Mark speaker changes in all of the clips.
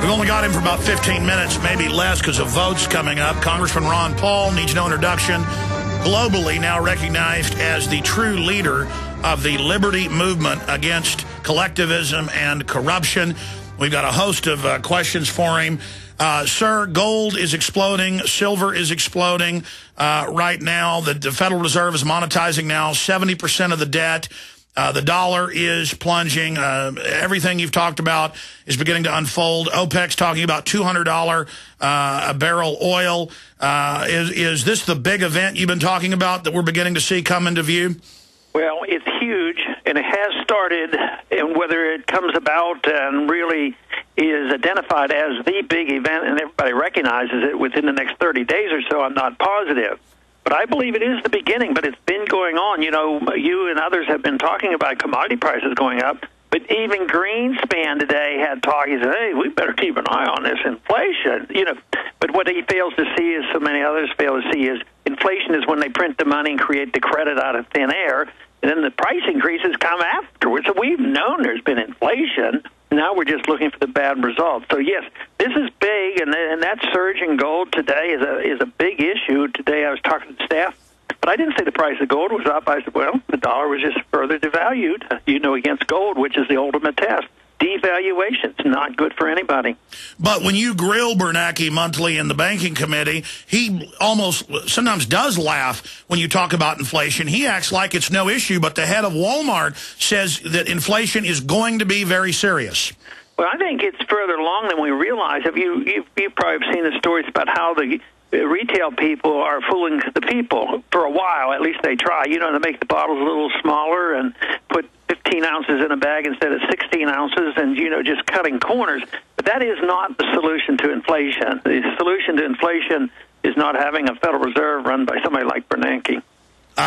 Speaker 1: We've only got him for about 15 minutes, maybe less because of votes coming up. Congressman Ron Paul needs no introduction. Globally now recognized as the true leader of the liberty movement against collectivism and corruption. We've got a host of questions for him. Sir, gold is exploding. Silver is exploding right now. The Federal Reserve is monetizing now 70% of the debt. The dollar is plunging. Everything you've talked about is beginning to unfold. OPEC's talking about $200 a barrel oil. Is this the big event you've been talking about that we're beginning to see come into view?
Speaker 2: Well, it's huge, and it has started, and whether it comes about and really is identified as the big event and everybody recognizes it within the next 30 days or so, I'm not positive. But I believe it is the beginning, but it's been going on. You know, you and others have been talking about commodity prices going up, but even Greenspan today had talk. He said, hey, we better keep an eye on this inflation. You know, but what he fails to see, is so many others fail to see, is inflation is when they print the money and create the credit out of thin air, and then the price increases come afterwards. So we've known there's been inflation. Now we're just looking for the bad results. So, yes, this is big, and that surge in gold today is a big issue. Today I was talking to the staff, but I didn't say the price of gold was up. I said, well, the dollar was just further devalued, against gold, which is the ultimate test. Devaluation is not good for anybody.
Speaker 1: But when you grill Bernanke monthly in the banking committee, he almost sometimes does laugh when you talk about inflation. He acts like it's no issue, but the head of Walmart says that inflation is going to be very serious.
Speaker 2: Well, I think it's further along than we realize. You've probably seen the stories about how the retail people are fooling the people for a while. At least they try. To make the bottles a little smaller and put 15 ounces in a bag instead of 16 ounces and, just cutting corners. But that is not the solution to inflation. The solution to inflation is not having a Federal Reserve run by somebody like Bernanke.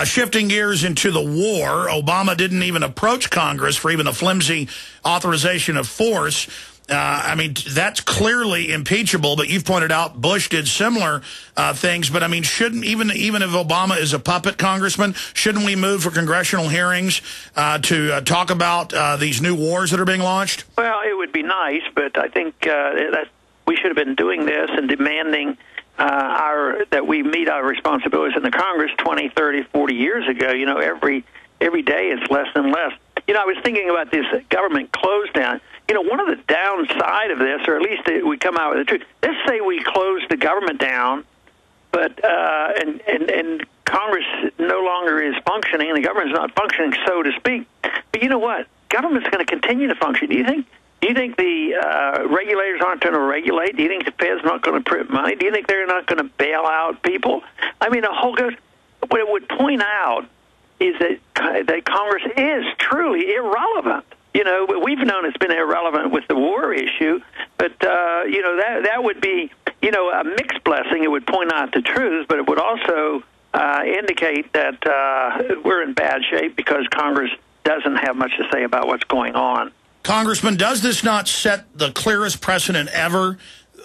Speaker 1: Shifting gears into the war, Obama didn't even approach Congress for even a flimsy authorization of force. That's clearly impeachable, but you've pointed out Bush did similar things. But, shouldn't, even if Obama is a puppet, Congressman, shouldn't we move for congressional hearings to talk about these new wars that are being launched?
Speaker 2: Well, it would be nice, but I think that we should have been doing this and demanding that we meet our responsibilities in the Congress 20, 30, 40 years ago. Every day it's less and less. I was thinking about this government close down. One of the downside of this, or at least we come out with the truth, let's say we close the government down, but and Congress no longer is functioning, and the government's not functioning, so to speak. But you know what? Government's going to continue to function. Do you think the regulators aren't going to regulate? Do you think the Fed's not going to print money? Do you think they're not going to bail out people? What it would point out is that Congress is truly irrelevant. We've known it's been irrelevant with the war issue, but, that would be, a mixed blessing. It would point out the truth, but it would also indicate that we're in bad shape because Congress doesn't have much to say about what's going on.
Speaker 1: Congressman, does this not set the clearest precedent ever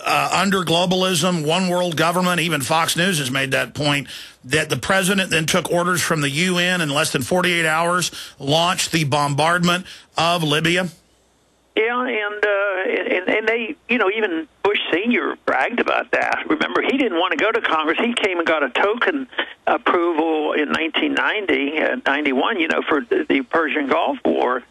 Speaker 1: under globalism, one world government? Even Fox News has made that point, that the president then took orders from the UN in less than 48 hours, launched the bombardment of Libya?
Speaker 2: Yeah, and they, even Bush Sr. bragged about that. Remember, he didn't want to go to Congress. He came and got a token approval in 1990, 91, for the Persian Gulf War.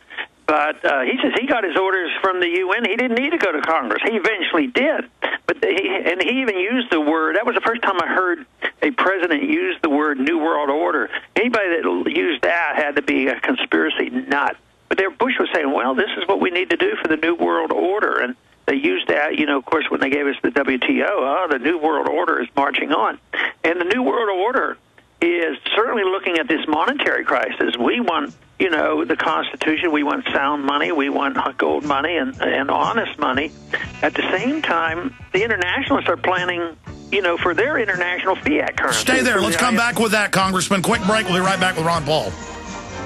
Speaker 2: But he says he got his orders from the UN. He didn't need to go to Congress. He eventually did. But he even used the word. That was the first time I heard a president use the word New World Order. Anybody that used that had to be a conspiracy nut. But Bush was saying, well, this is what we need to do for the New World Order. And they used that, of course, when they gave us the WTO. The New World Order is marching on. And the New World Order is certainly looking at this monetary crisis. We want, the Constitution. We want sound money. We want gold money and honest money. At the same time, the internationalists are planning, for their international fiat currency.
Speaker 1: Stay there. Let's come back with that, Congressman. Quick break. We'll be right back with Ron Paul.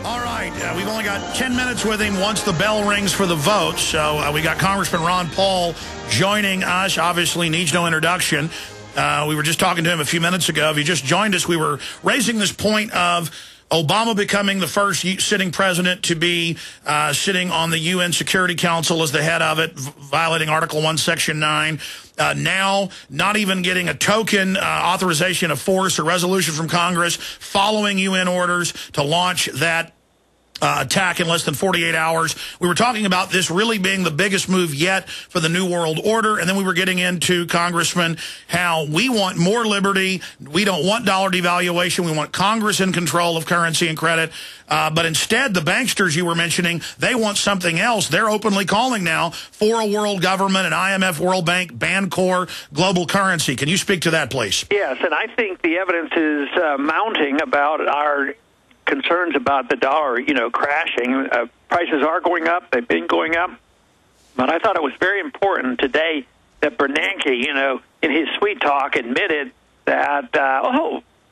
Speaker 1: All right. We've only got 10 minutes with him once the bell rings for the vote. So we got Congressman Ron Paul joining us. Obviously needs no introduction. We were just talking to him a few minutes ago. If you just joined us, we were raising this point of Obama becoming the first sitting president to be sitting on the UN Security Council as the head of it, violating Article 1, Section 9. Now, not even getting a token authorization of force or resolution from Congress, following UN orders to launch that attack in less than 48 hours. We were talking about this really being the biggest move yet for the New World Order, and then we were getting into, Congressman, how we want more liberty. We don't want dollar devaluation. We want Congress in control of currency and credit. But instead, the banksters you were mentioning, they want something else. They're openly calling now for a world government, an IMF, World Bank, Bancor, global currency. Can you speak to that, please?
Speaker 2: Yes, and I think the evidence is mounting about our concerns about the dollar, crashing. Prices are going up. They've been going up. But I thought it was very important today that Bernanke, in his sweet talk, admitted that,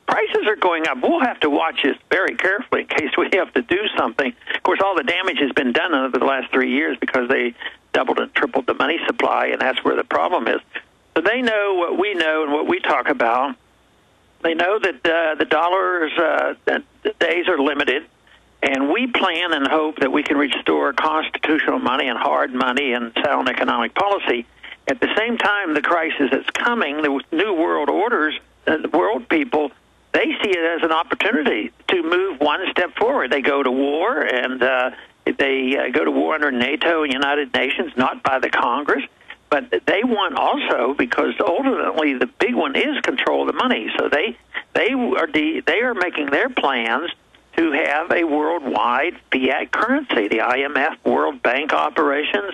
Speaker 2: prices are going up. We'll have to watch this very carefully in case we have to do something. Of course, all the damage has been done over the last 3 years because they doubled and tripled the money supply, and that's where the problem is. So they know what we know and what we talk about. They know that the dollar's days are limited, and we plan and hope that we can restore constitutional money and hard money and sound economic policy. At the same time, the crisis that's coming, the new world orders, the world people, they see it as an opportunity to move one step forward. They go to war, and they go to war under NATO and United Nations, not by the Congress. But they want also, because ultimately the big one is control of the money. So they are making their plans to have a worldwide fiat currency, the IMF, World Bank operations.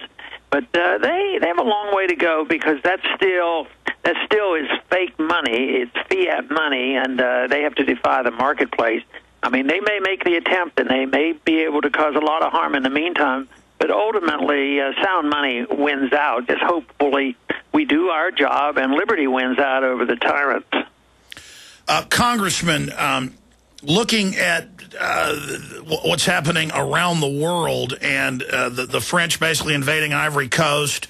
Speaker 2: But they have a long way to go because that still is fake money. It's fiat money, and they have to defy the marketplace. I mean, they may make the attempt, and they may be able to cause a lot of harm in the meantime. But ultimately, sound money wins out. Just hopefully we do our job and liberty wins out over the tyrants.
Speaker 1: Congressman, looking at what's happening around the world and the French basically invading Ivory Coast,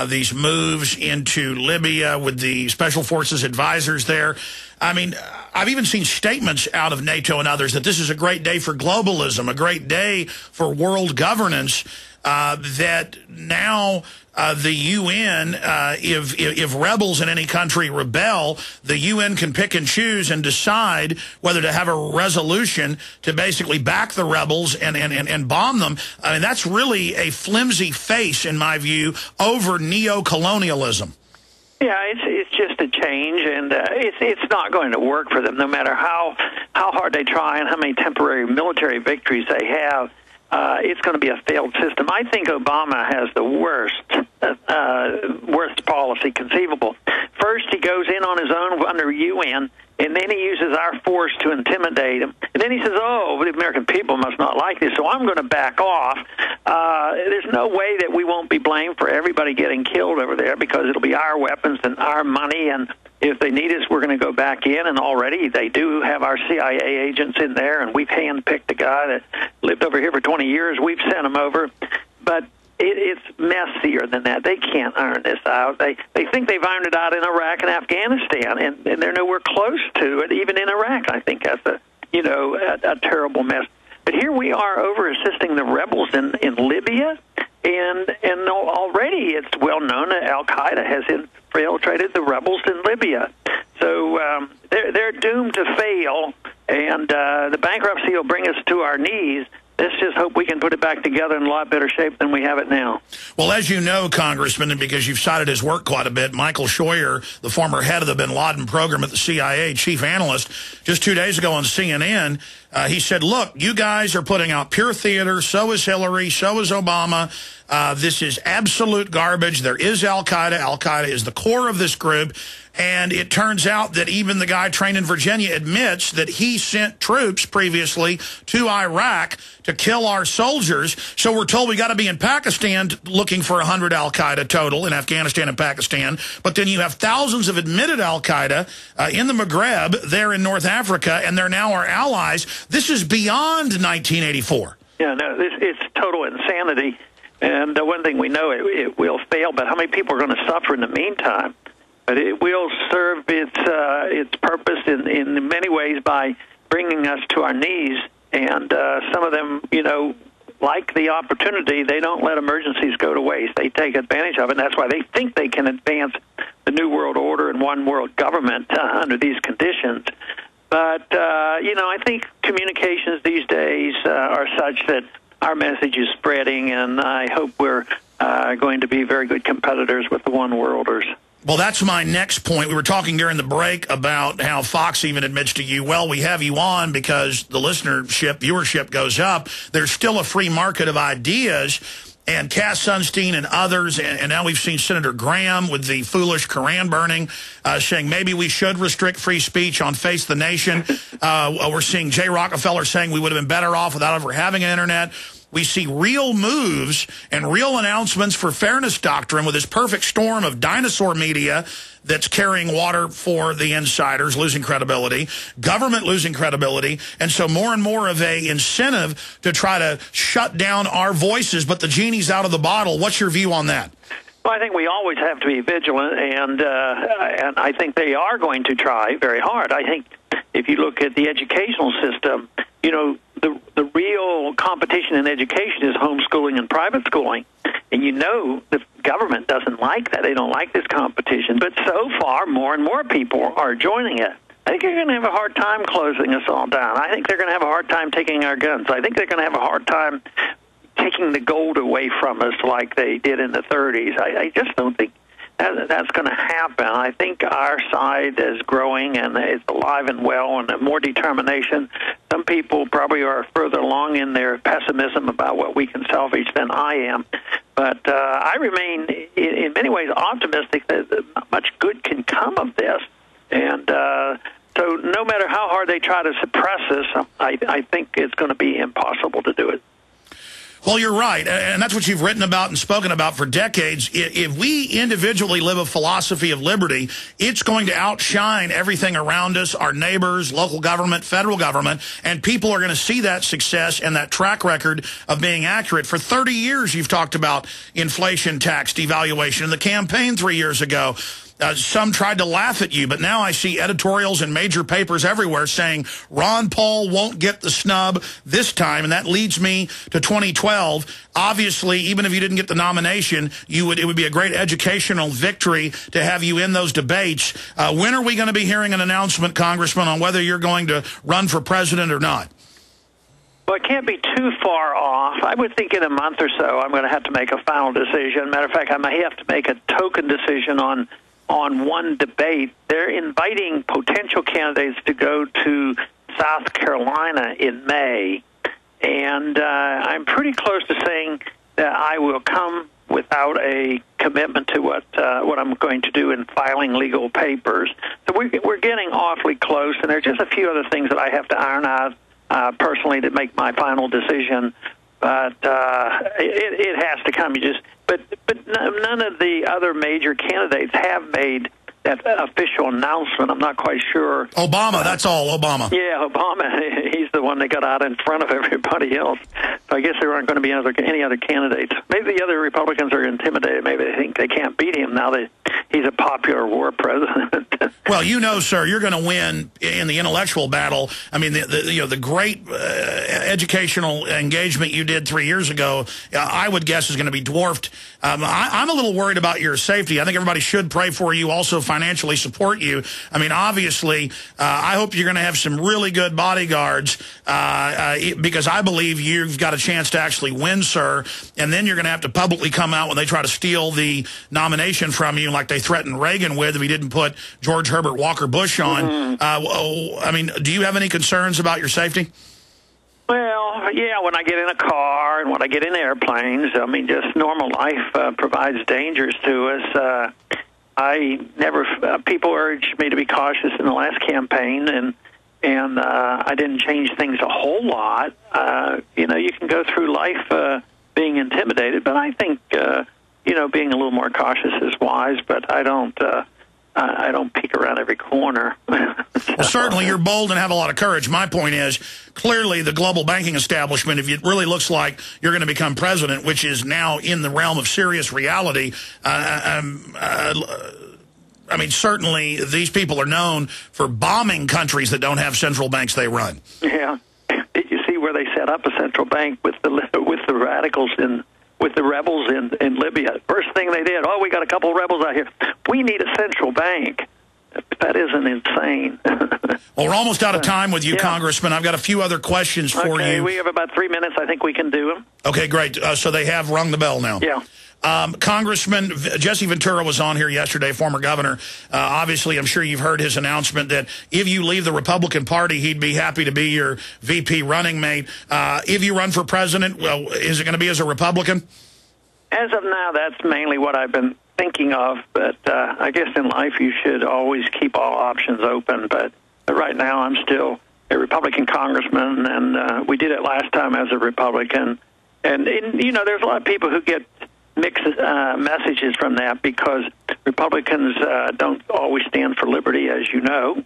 Speaker 1: these moves into Libya with the Special Forces advisors there. I mean, I've even seen statements out of NATO and others that this is a great day for globalism, a great day for world governance, that now the UN, if rebels in any country rebel, the UN can pick and choose and decide whether to have a resolution to basically back the rebels and bomb them. I mean, that's really a flimsy face, in my view, over neo-colonialism.
Speaker 2: Yeah, it's just a change, and it's not going to work for them, no matter how hard they try and how many temporary military victories they have. It's going to be a failed system. I think Obama has the worst policy conceivable. First, he goes in on his own under UN, and then he uses our force to intimidate him. And then he says, the American people must not like this, so I'm going to back off. There's no way that we won't be blamed for everybody getting killed over there because it'll be our weapons and our money, and if they need us, we're going to go back in, and already they do have our CIA agents in there, and we've handpicked a guy that lived over here for 20 years. We've sent him over. But it's messier than that. They can't iron this out. They think they've ironed it out in Iraq and Afghanistan, and they're nowhere close to it, even in Iraq. I think that's a terrible mess. But here we are over-assisting the rebels in Libya, and already it's well known that Al-Qaeda has infiltrated the rebels in Libya. So they're doomed to fail, and the bankruptcy will bring us to our knees. Let's just hope we can put it back together in a lot better shape than we have it now.
Speaker 1: Well, as you know, Congressman, and because you've cited his work quite a bit, Michael Scheuer, the former head of the bin Laden program at the CIA, chief analyst, just 2 days ago on CNN, he said, look, you guys are putting out pure theater. So is Hillary. So is Obama. This is absolute garbage. There is Al-Qaeda. Al-Qaeda is the core of this group. And it turns out that even the guy trained in Virginia admits that he sent troops previously to Iraq to kill our soldiers. So we're told we got to be in Pakistan looking for 100 Al-Qaeda total in Afghanistan and Pakistan. But then you have thousands of admitted Al-Qaeda in the Maghreb, there in North Africa, and they're now our allies. This is beyond 1984.
Speaker 2: Yeah, no, it's total insanity. And one thing we know, it will fail, but how many people are going to suffer in the meantime? But it will serve its purpose in many ways by bringing us to our knees. And some of them, like the opportunity, they don't let emergencies go to waste. They take advantage of it, and that's why they think they can advance the New World Order and one world government under these conditions. But, I think communications these days are such that our message is spreading, and I hope we're going to be very good competitors with the one worlders.
Speaker 1: Well, that's my next point. We were talking during the break about how Fox even admits to you, well, we have you on because the viewership goes up. There's still a free market of ideas. And Cass Sunstein and others, and now we've seen Senator Graham with the foolish Koran burning, saying maybe we should restrict free speech on Face the Nation. We're seeing Jay Rockefeller saying we would have been better off without ever having an internet. We see real moves and real announcements for fairness doctrine with this perfect storm of dinosaur media that's carrying water for the insiders, losing credibility, government losing credibility, and so more and more of a incentive to try to shut down our voices, but the genie's out of the bottle. What's your view on that?
Speaker 2: Well, I think we always have to be vigilant, and I think they are going to try very hard. I think if you look at the educational system, the real competition in education is homeschooling and private schooling. And the government doesn't like that. They don't like this competition. But so far, more and more people are joining it. I think they're going to have a hard time closing us all down. I think they're going to have a hard time taking our guns. I think they're going to have a hard time taking the gold away from us like they did in the 30s. I just don't think that's going to happen. I think our side is growing and it's alive and well and more determination. Some people probably are further along in their pessimism about what we can salvage than I am. But I remain, in many ways, optimistic that much good can come of this. And so no matter how hard they try to suppress us, I think it's going to be impossible to do it.
Speaker 1: Well, you're right, and that's what you've written about and spoken about for decades. If we individually live a philosophy of liberty, it's going to outshine everything around us, our neighbors, local government, federal government, and people are going to see that success and that track record of being accurate. For 30 years, you've talked about inflation, tax, devaluation. In the campaign 3 years ago, some tried to laugh at you, but now I see editorials in major papers everywhere saying Ron Paul won't get the snub this time, and that leads me to 2012. Obviously, even if you didn't get the nomination, it would be a great educational victory to have you in those debates. When are we going to be hearing an announcement, Congressman, on whether you're going to run for president or not?
Speaker 2: Well, it can't be too far off. I would think in a month or so I'm going to have to make a final decision. Matter of fact, I may have to make a token decision on one debate. They're inviting potential candidates to go to South Carolina in May, and I'm pretty close to saying that I will come without a commitment to what I'm going to do in filing legal papers. So we're getting awfully close, and there's just a few other things that I have to iron out personally to make my final decision. But it has to come. But none of the other major candidates have made that official announcement. I'm not quite sure.
Speaker 1: Obama, that's all, Obama.
Speaker 2: Yeah, Obama. He's the one that got out in front of everybody else. So I guess there aren't going to be any other candidates. Maybe the other Republicans are intimidated. Maybe they think they can't beat him now that he's a popular war president.
Speaker 1: Well, sir, you're going to win in the intellectual battle. I mean, the great educational engagement you did 3 years ago, I would guess is going to be dwarfed. I'm a little worried about your safety. I think everybody should pray for you, also financially support you. I mean, obviously, I hope you're going to have some really good bodyguards because I believe you've got a chance to actually win, sir. And then you're going to have to publicly come out when they try to steal the nomination from you, like they threatened Reagan with if he didn't put George Herbert Walker Bush on. I mean, do you have any concerns about your safety?
Speaker 2: Well, yeah, when I get in a car and when I get in airplanes, I mean, just normal life provides dangers to us. People urged me to be cautious in the last campaign, and I didn't change things a whole lot. You can go through life being intimidated, but I think, being a little more cautious is wise, but I don't peek around every corner.
Speaker 1: Well, certainly you're bold and have a lot of courage. My point is, clearly the global banking establishment, if it really looks like you're going to become president, which is now in the realm of serious reality, I mean, certainly these people are known for bombing countries that don't have central banks they run.
Speaker 2: Yeah. Did you see where they set up a central bank with the radicals with the rebels in Libya? First thing they did, we got a couple of rebels out here. We need a central bank. That isn't insane.
Speaker 1: Well, we're almost out of time with you, Congressman. I've got a few other questions for you.
Speaker 2: Okay, we have about 3 minutes. I think we can do them.
Speaker 1: Okay, great. So they have rung the bell now.
Speaker 2: Yeah.
Speaker 1: Congressman Jesse Ventura was on here yesterday, former governor. Obviously, I'm sure you've heard his announcement that if you leave the Republican Party, he'd be happy to be your VP running mate. If you run for president, well, is it going to be as a Republican?
Speaker 2: As of now, that's mainly what I've been thinking of, but I guess in life you should always keep all options open. But right now I'm still a Republican congressman, and we did it last time as a Republican. And there's a lot of people who get mixed messages from that because Republicans don't always stand for liberty, as you know.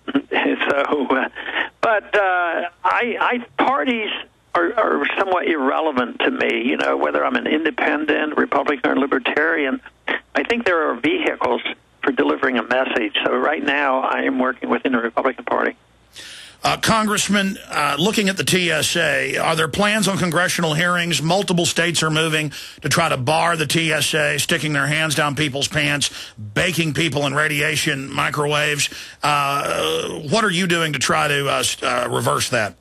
Speaker 2: Parties are somewhat irrelevant to me, whether I'm an independent, Republican, or libertarian. I think there are vehicles for delivering a message. So right now I am working within the Republican Party.
Speaker 1: Congressman, looking at the TSA, are there plans on congressional hearings? Multiple states are moving to try to bar the TSA, sticking their hands down people's pants, baking people in radiation microwaves. What are you doing to try to reverse that?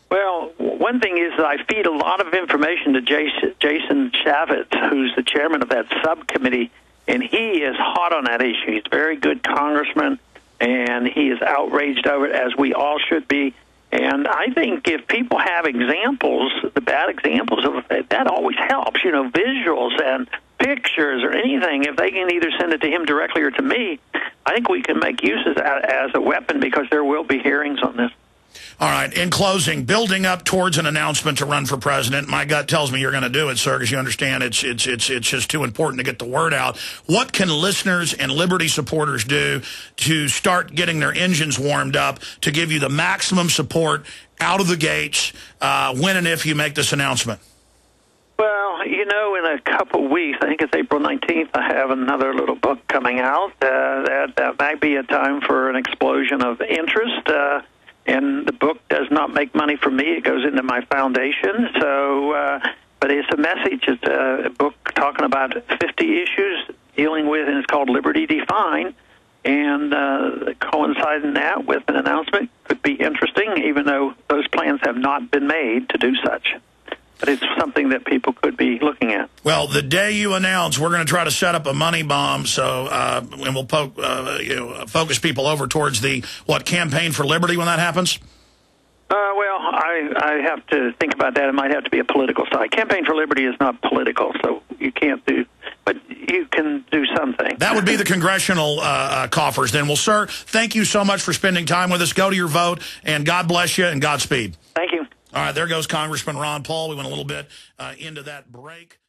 Speaker 2: Well, one thing is that I feed a lot of information to Jason Chavez, who's the chairman of that subcommittee, and he is hot on that issue. He's a very good congressman, and he is outraged over it, as we all should be. And I think if people have examples, the bad examples of it, that always helps, visuals and pictures or anything. If they can either send it to him directly or to me, I think we can make use of that as a weapon because there will be hearings on this.
Speaker 1: All right. In closing, building up towards an announcement to run for president, my gut tells me you're going to do it, sir, because you understand it's just too important to get the word out. What can listeners and liberty supporters do to start getting their engines warmed up to give you the maximum support out of the gates when and if you make this announcement?
Speaker 2: Well, in a couple of weeks, I think it's April 19th, I have another little book coming out. That might be a time for an explosion of interest. And the book does not make money for me. It goes into my foundation. But it's a message. It's a book talking about 50 issues dealing with, and it's called Liberty Defined. And coinciding that with an announcement could be interesting, even though those plans have not been made to do such. But it's something that people could be looking at. Well,
Speaker 1: the day you announce, we're going to try to set up a money bomb, and we'll focus people over towards the Campaign for Liberty when that happens.
Speaker 2: I have to think about that. It might have to be a political side. Campaign for Liberty is not political, so you can't do. But you can do something.
Speaker 1: That would be the congressional coffers, then. Well, sir, thank you so much for spending time with us. Go to your vote, and God bless you, and Godspeed.
Speaker 2: Thank you.
Speaker 1: All right, there goes Congressman Ron Paul. We went a little bit into that break.